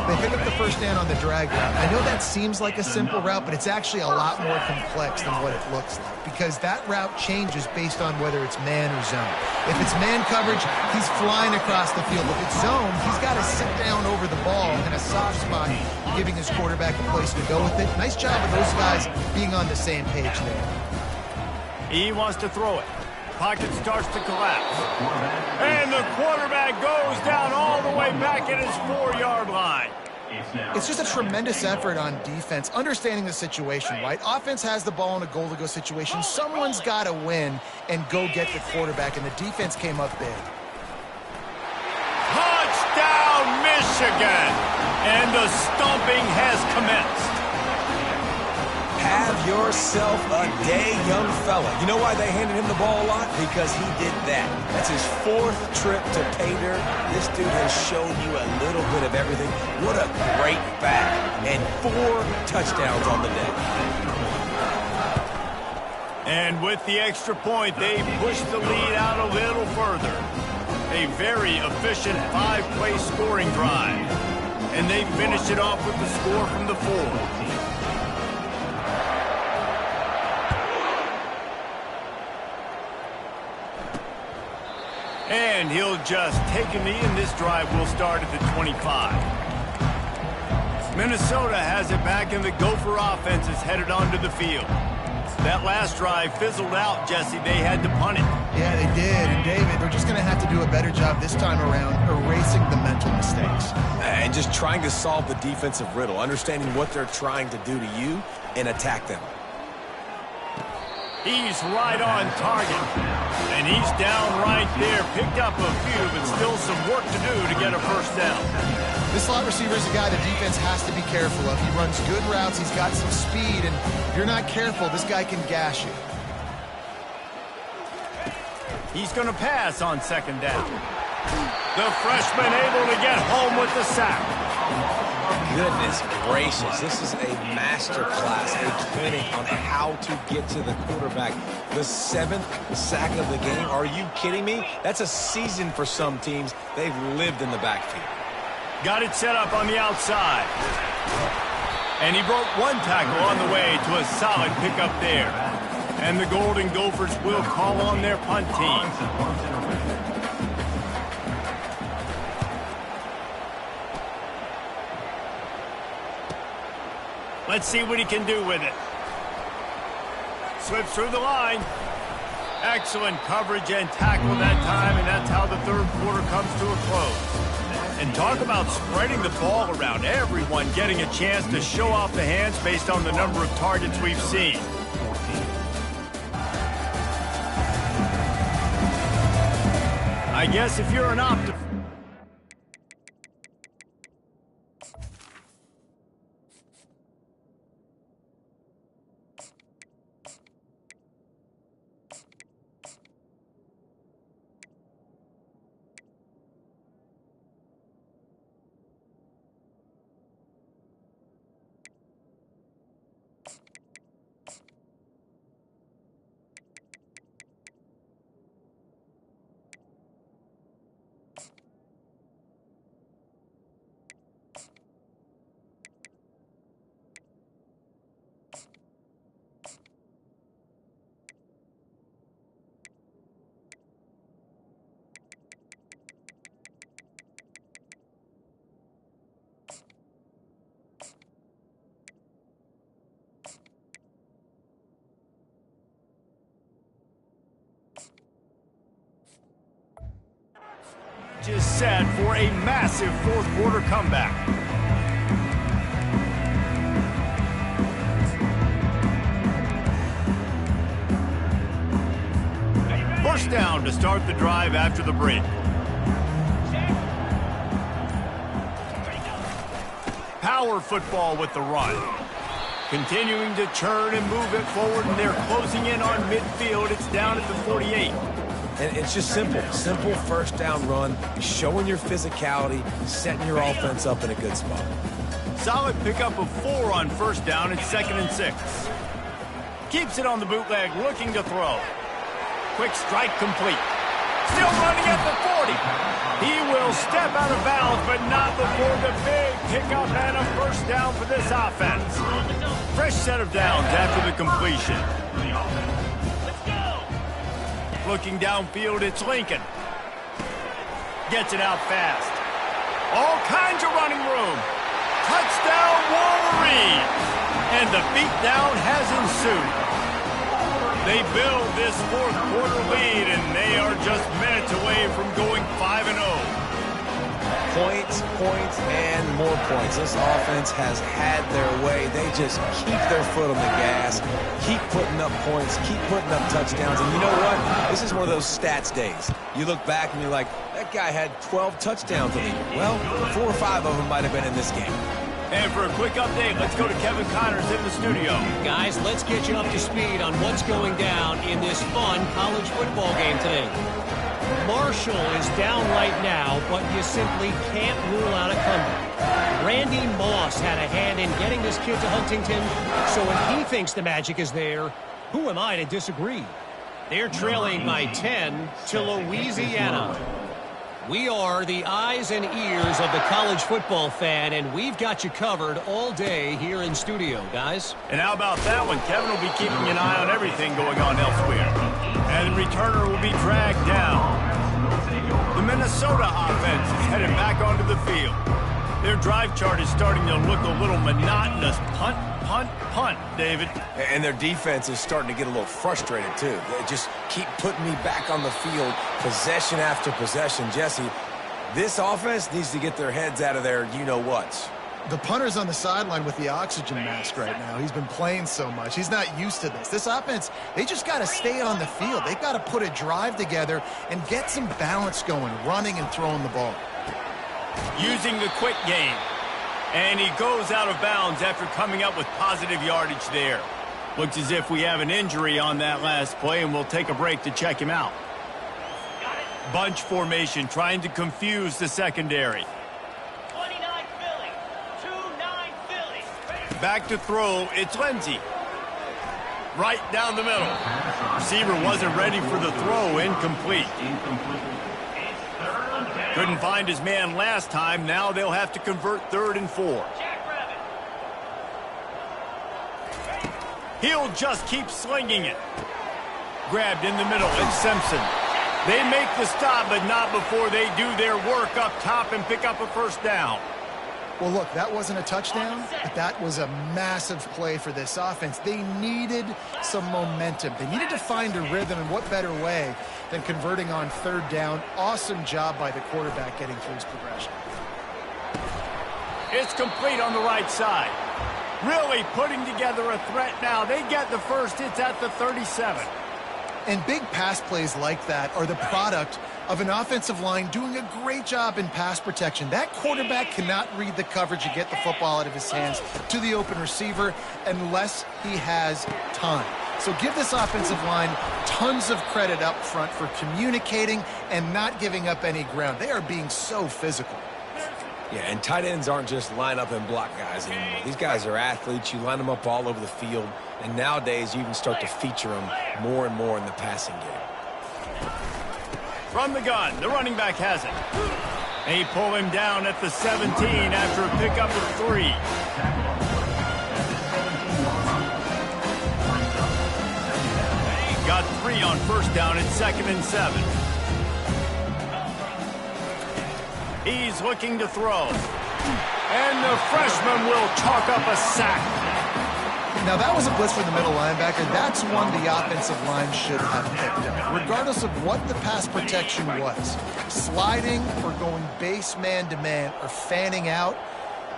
They pick up the first down on the drag route. I know that seems like a simple route, but it's actually a lot more complex than what it looks like because that route changes based on whether it's man or zone. If it's man coverage, he's flying across the field. If it's zone, he's got to sit down over the ball in a soft spot, giving his quarterback a place to go with it. Nice job of those guys being on the same page there. He wants to throw it. Pocket starts to collapse. And the quarterback goes down all the way back at his 4-yard line. It's just a tremendous effort on defense, understanding the situation, right? Offense has the ball in a goal-to-go situation. Someone's got to win and go get the quarterback, and the defense came up big. Touchdown, Michigan! And the stomping has commenced. Have yourself a day, young fella. You know why they handed him the ball a lot? Because he did that. That's his 4th trip to pay dirt. This dude has shown you a little bit of everything. What a great back. And 4 touchdowns on the day. And with the extra point, they push the lead out a little further. A very efficient 5-play scoring drive. And they finish it off with the score from the 4. And he'll just take a knee, and this drive will start at the 25. Minnesota has it back, and the Gopher offense is headed onto the field. That last drive fizzled out, Jesse. They had to punt it. Yeah, they did. And, David, they're just going to have to do a better job this time around erasing the mental mistakes. And just trying to solve the defensive riddle, understanding what they're trying to do to you and attack them. He's right on target. And he's down right there. Picked up a few, but still some work to do to get a first down. This slot receiver is a guy the defense has to be careful of. He runs good routes. He's got some speed. And if you're not careful, this guy can gash you. He's going to pass on 2nd down. The freshman able to get home with the sack. Goodness gracious, this is a master class, a clinic on how to get to the quarterback. The 7th sack of the game. Are you kidding me? That's a season for some teams. They've lived in the backfield. Got it set up on the outside. And he broke 1 tackle on the way to a solid pickup there. And the Golden Gophers will call on their punt team. Let's see what he can do with it. Slips through the line. Excellent coverage and tackle that time, and that's how the 3rd quarter comes to a close. And talk about spreading the ball around. Everyone getting a chance to show off the hands based on the number of targets we've seen. I guess if you're an optimist. Just set for a massive 4th quarter comeback. First down to start the drive after the break. Power football with the run. Continuing to churn and move it forward, and they're closing in on midfield. It's down at the 48. And it's just simple. Simple first down run, showing your physicality, setting your offense up in a good spot. Solid pickup of 4 on first down. It's 2nd and 6. Keeps it on the bootleg, looking to throw. Quick strike complete. Still running at the 40. He will step out of bounds, but not before the big pickup and a first down for this offense. Fresh set of downs after the completion. Looking downfield, it's Lincoln. Gets it out fast. All kinds of running room. Touchdown, Wolverine! And the beatdown has ensued. They build this fourth-quarter lead, and they are just minutes away from going 5-0. Points, and more points. This offense has had their way. They just keep their foot on the gas, keep putting up points, keep putting up touchdowns. And you know what? This is one of those stats days. You look back and you're like, that guy had 12 touchdowns in the year. Well, 4 or 5 of them might have been in this game. And for a quick update, let's go to Kevin Connors in the studio. Guys, let's get you up to speed on what's going down in this fun college football game today. Marshall is down right now, but you simply can't rule out a comeback. Randy Moss had a hand in getting this kid to Huntington, so if he thinks the magic is there, who am I to disagree? They're trailing by 10 to Louisiana. We are the eyes and ears of the college football fan, and we've got you covered all day here in studio, guys. And how about that one? Kevin will be keeping an eye on everything going on elsewhere. And the returner will be dragged down. The Minnesota offense is headed back onto the field. Their drive chart is starting to look a little monotonous. Punt, punt, punt, David. And their defense is starting to get a little frustrated, too. They just keep putting me back on the field, possession after possession. Jesse, this offense needs to get their heads out of their you-know-whats. The punter's on the sideline with the oxygen mask right now. He's been playing so much. He's not used to this. This offense, they just got to stay on the field. They've got to put a drive together and get some balance going, running and throwing the ball. Using the quick game. And he goes out of bounds after coming up with positive yardage there. Looks as if we have an injury on that last play, and we'll take a break to check him out. Bunch formation, trying to confuse the secondary. 29 Philly, 2-9 Philly. Back to throw, it's Lindsey. Right down the middle. Receiver wasn't ready for the throw, incomplete. Couldn't find his man last time. Now they'll have to convert 3rd and 4. He'll just keep slinging it. Grabbed in the middle, it's Simpson. They make the stop, but not before they do their work up top and pick up a first down. Well, look, that wasn't a touchdown, but that was a massive play for this offense. They needed some momentum. They needed to find a rhythm, and what better way than converting on 3rd down. Awesome job by the quarterback getting through his progression. It's complete on the right side. Really putting together a threat now. They get the first. It's at the 37. And big pass plays like that are the product of an offensive line doing a great job in pass protection. That quarterback cannot read the coverage and get the football out of his hands to the open receiver unless he has time. So give this offensive line tons of credit up front for communicating and not giving up any ground. They are being so physical. Yeah, and tight ends aren't just line up and block guys anymore. These guys are athletes. You line them up all over the field. And nowadays, you can start to feature them more and more in the passing game. From the gun, the running back has it. They pull him down at the 17 after a pickup of 3. Got 3 on first down at 2nd and 7. He's looking to throw. And the freshman will chalk up a sack. Now, that was a blitz for the middle linebacker. That's one the offensive line should have picked up, regardless of what the pass protection was. Sliding or going base man-to-man or fanning out,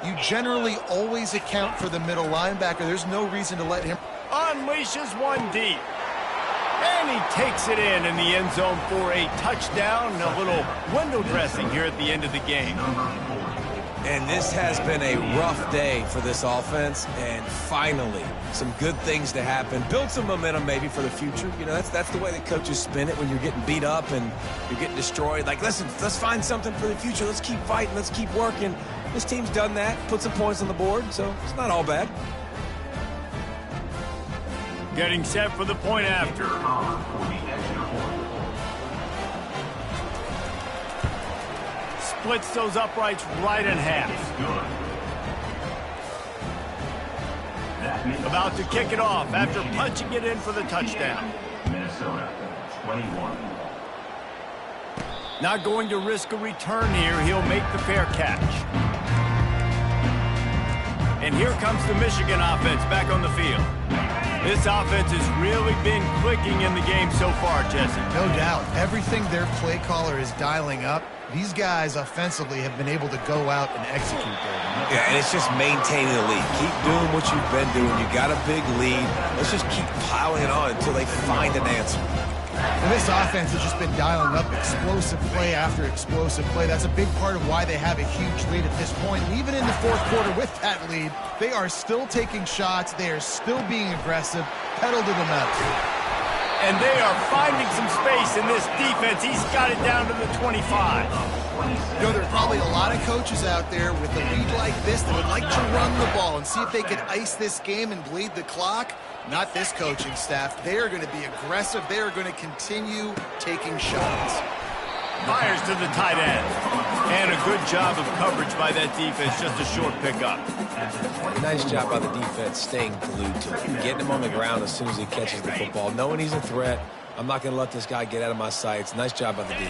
you generally always account for the middle linebacker. There's no reason to let him. Unleashes one deep. And he takes it in the end zone for a touchdown. A little window dressing here at the end of the game. And this has been a rough day for this offense, and finally, some good things to happen. Build some momentum maybe for the future. You know, that's the way that coaches spin it when you're getting beat up and you're getting destroyed. Like, listen, let's find something for the future. Let's keep fighting. Let's keep working. This team's done that, put some points on the board, so it's not all bad. Getting set for the point after. Splits those uprights right in half. About to kick it off after punching it in for the touchdown. Minnesota, 21. Not going to risk a return here. He'll make the fair catch. And here comes the Michigan offense back on the field. This offense has really been clicking in the game so far, Jesse. No doubt. Everything their play caller is dialing up, these guys offensively have been able to go out and execute there. Yeah, and it's just maintaining the lead. Keep doing what you've been doing. You got a big lead. Let's just keep piling it on until they find an answer. And this offense has just been dialing up explosive play after explosive play. That's a big part of why they have a huge lead at this point. And even in the fourth quarter with that lead, they are still taking shots. They are still being aggressive, pedal to the metal. And they are finding some space in this defense. He's got it down to the 25. You know, there are probably a lot of coaches out there with a lead like this that would like to run the ball and see if they could ice this game and bleed the clock. Not this coaching staff. They are going to be aggressive. They are going to continue taking shots. Fires to the tight end. And a good job of coverage by that defense. Just a short pickup. Nice job by the defense staying glued to him. Getting him on the ground as soon as he catches the football. Knowing he's a threat. I'm not going to let this guy get out of my sights. Nice job by the D.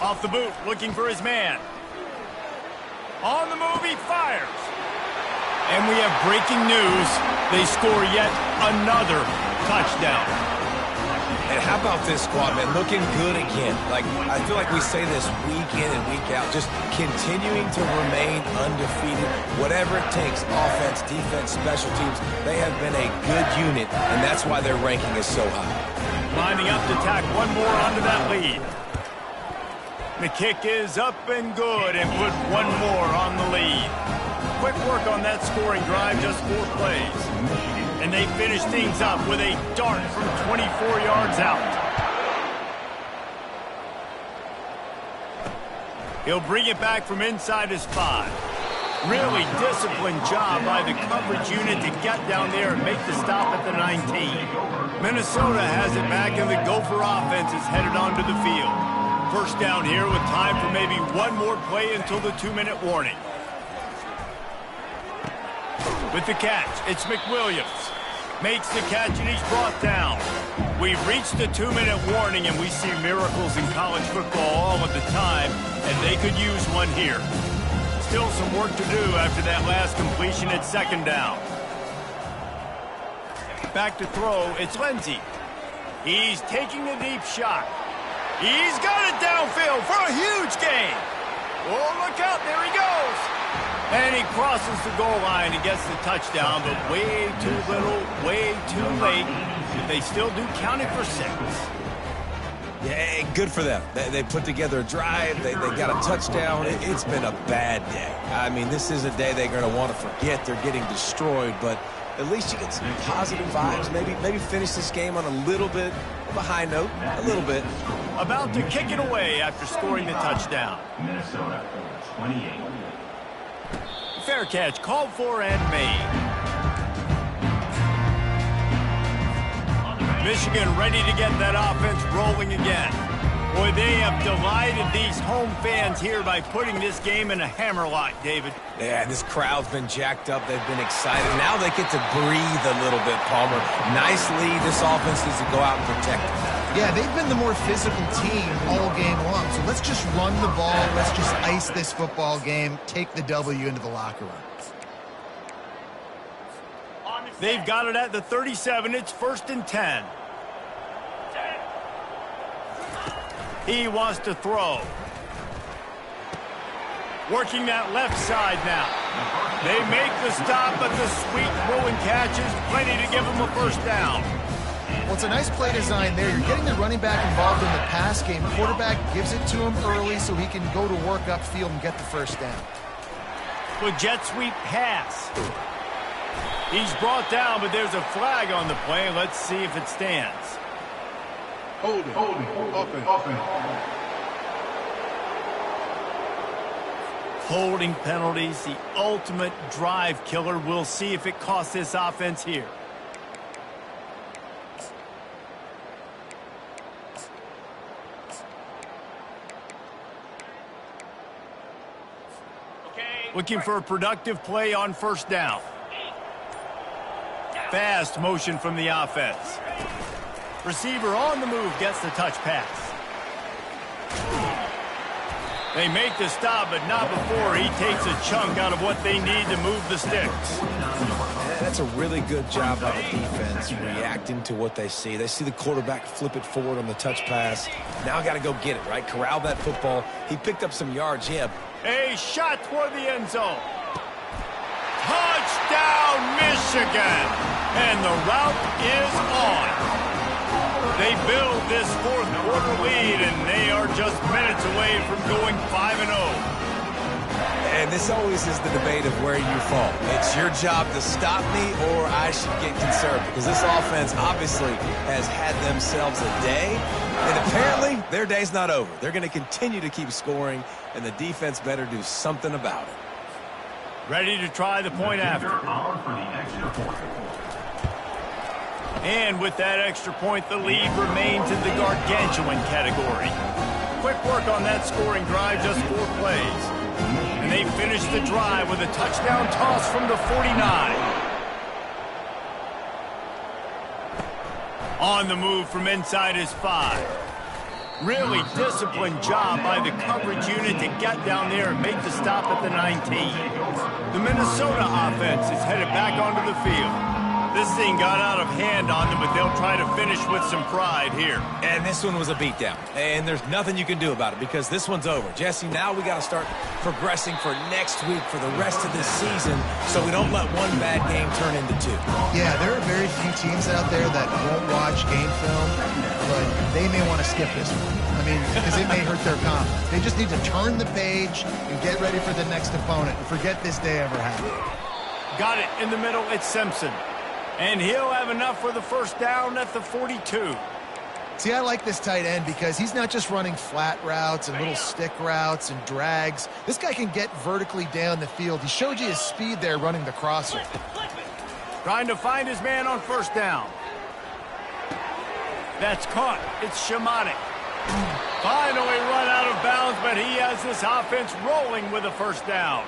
Off the boot, looking for his man. On the move, he fires. And we have breaking news. They score yet another touchdown. And how about this squad, man? Looking good again. Like, I feel like we say this week in and week out. Just continuing to remain undefeated. Whatever it takes, offense, defense, special teams, they have been a good unit, and that's why their ranking is so high. Lining up to tack one more onto that lead. The kick is up and good, and put one more on the lead. Quick work on that scoring drive, just 4 plays. And they finish things up with a dart from 24 yards out. He'll bring it back from inside his 5. Really disciplined job by the coverage unit to get down there and make the stop at the 19. Minnesota has it back, and the Gopher offense is headed onto the field. First down here with time for maybe one more play until the 2-minute warning. With the catch, it's McWilliams. Makes the catch, and he's brought down. We've reached the 2-minute warning, and we see miracles in college football all of the time, and they could use one here. Still some work to do after that last completion at 2nd down. Back to throw, it's Lindsey. He's taking a deep shot. He's got it downfield for a huge gain. Oh, look out, there he goes. And he crosses the goal line and gets the touchdown, but way too little, way too late. They still do count it for 6. Yeah, good for them. They put together a drive. They got a touchdown. It's been a bad day. I mean, this is a day they're going to want to forget. They're getting destroyed, but at least you get some positive vibes. Maybe finish this game on a little bit of a high note, a little bit. About to kick it away after scoring the touchdown. Minnesota, 28. Fair catch, called for and made. Michigan ready to get that offense rolling again. Boy, they have delighted these home fans here by putting this game in a hammerlock, David. Yeah, this crowd's been jacked up. They've been excited. Now they get to breathe a little bit, Palmer. Nice lead. This offense needs to go out and protect it. Yeah, they've been the more physical team all game long. So let's just run the ball. Let's just ice this football game. Take the W into the locker room. They've got it at the 37. It's 1st and 10. He wants to throw. Working that left side now. They make the stop, but the sweet rolling catch is plenty to give them a 1st down. Well, it's a nice play design there. You're getting the running back involved in the pass game. Quarterback gives it to him early so he can go to work upfield and get the 1st down. with jet sweep pass. He's brought down, but there's a flag on the play. Let's see if it stands. Holding. Offense. Holding penalties, the ultimate drive killer. We'll see if it costs this offense here. Looking for a productive play on first down. Fast motion from the offense. Receiver on the move gets the touch pass. They make the stop, but not before he takes a chunk out of what they need to move the sticks. That's a really good job by the defense reacting to what they see. They see the quarterback flip it forward on the touch pass. Now I got to go get it, right? Corral that football. He picked up some yards, yeah. A shot toward the end zone. Touchdown, Michigan! And the route is on. They build this fourth quarter lead, and they are just minutes away from going 5-0. And this always is the debate of where you fall. It's your job to stop me, or I should get conservative. Because this offense obviously has had themselves a day, and apparently their day's not over. They're going to continue to keep scoring, and the defense better do something about it. Ready to try the point after. And with that extra point, the lead remains in the gargantuan category. Quick work on that scoring drive, just 4 plays. And they finish the drive with a touchdown toss from the 49. On the move from inside his 5. Really disciplined job by the coverage unit to get down there and make the stop at the 19. The Minnesota offense is headed back onto the field. This thing got out of hand on them, but they'll try to finish with some pride here. And this one was a beatdown. And there's nothing you can do about it because this one's over. Jesse, now we got to start progressing for next week for the rest of this season so we don't let one bad game turn into 2. Yeah, there are very few teams out there that won't watch game film, but they may want to skip this one. I mean, because it may hurt their confidence. They just need to turn the page and get ready for the next opponent and forget this day ever happened. Got it in the middle. It's Simpson. And he'll have enough for the first down at the 42. See, I like this tight end because he's not just running flat routes and little stick routes and drags. This guy can get vertically down the field. He showed you his speed there running the crosser. Trying to find his man on first down. That's caught. It's Shamanik. Finally run out of bounds, but he has this offense rolling with a first down.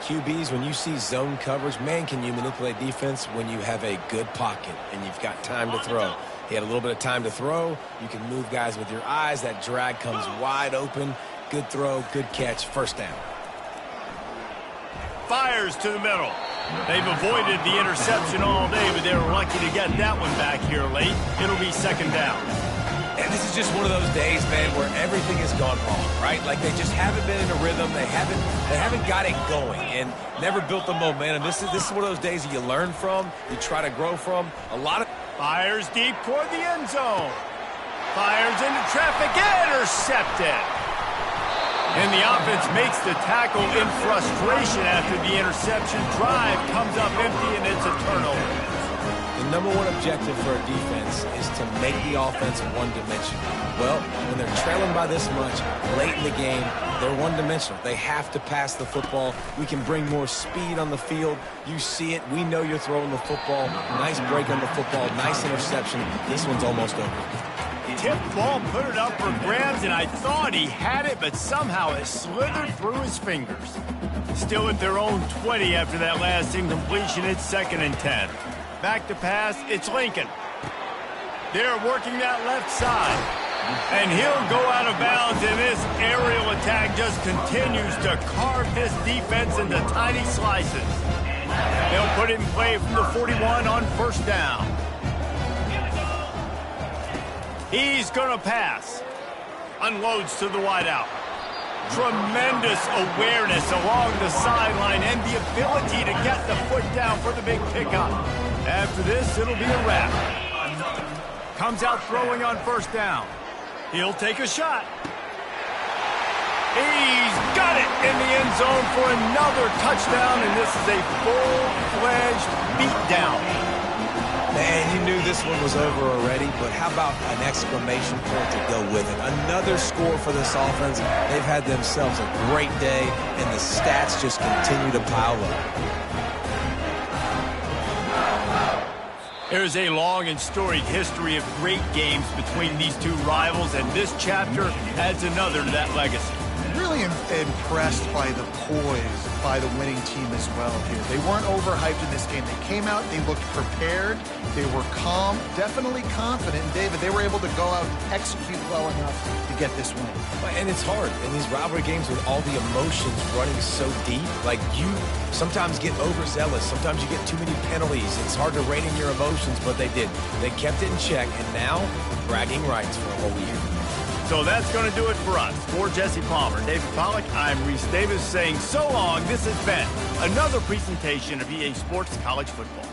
QBs, when you see zone coverage, man, can you manipulate defense when you have a good pocket and you've got time to throw. He had a little bit of time to throw. You can move guys with your eyes. That drag comes wide open. Good throw, good catch, first down. Fires to the middle. They've avoided the interception all day, but they were lucky to get that one back here late. It'll be second down. And this is just one of those days, man, where everything has gone wrong, right? Like they just haven't been in a rhythm. They haven't got it going and never built the momentum. This is one of those days that you learn from, you try to grow from. A lot of fires deep toward the end zone. Fires into traffic, intercepted. And the offense makes the tackle in frustration after the interception. Drive comes up empty, and it's a turnover. The number one objective for a defense is to make the offense one-dimensional. Well, when they're trailing by this much late in the game, they're one-dimensional. They have to pass the football. We can bring more speed on the field. You see it. We know you're throwing the football. Nice break on the football. Nice interception. This one's almost over. Tipped ball, put it up for grabs, and I thought he had it, but somehow it slithered through his fingers. Still at their own 20 after that last incompletion. It's 2nd and 10. Back to pass, it's Lincoln. They're working that left side. And he'll go out of bounds, and this aerial attack just continues to carve this defense into tiny slices. They'll put it in play from the 41 on first down. He's going to pass. Unloads to the wideout. Tremendous awareness along the sideline and the ability to get the foot down for the big pickup. After this, it'll be a wrap. Comes out throwing on first down. He'll take a shot. He's got it! in the end zone for another touchdown, and this is a full-fledged beatdown. Man, you knew this one was over already, but how about an exclamation point to go with it? Another score for this offense. They've had themselves a great day, and the stats just continue to pile up. There's a long and storied history of great games between these two rivals, and this chapter adds another to that legacy. Really impressed by the poise by the winning team as well here. They weren't overhyped in this game. They came out, they looked prepared, they were calm, definitely confident. And David, they were able to go out and execute well enough to get this win. And it's hard in these rivalry games with all the emotions running so deep. Like, you sometimes get overzealous. Sometimes you get too many penalties. It's hard to rein in your emotions, but they did. They kept it in check, and now bragging rights for a whole year. So that's going to do it for us. For Jesse Palmer, David Pollack, I'm Reese Davis saying so long. This has been another presentation of EA Sports College Football.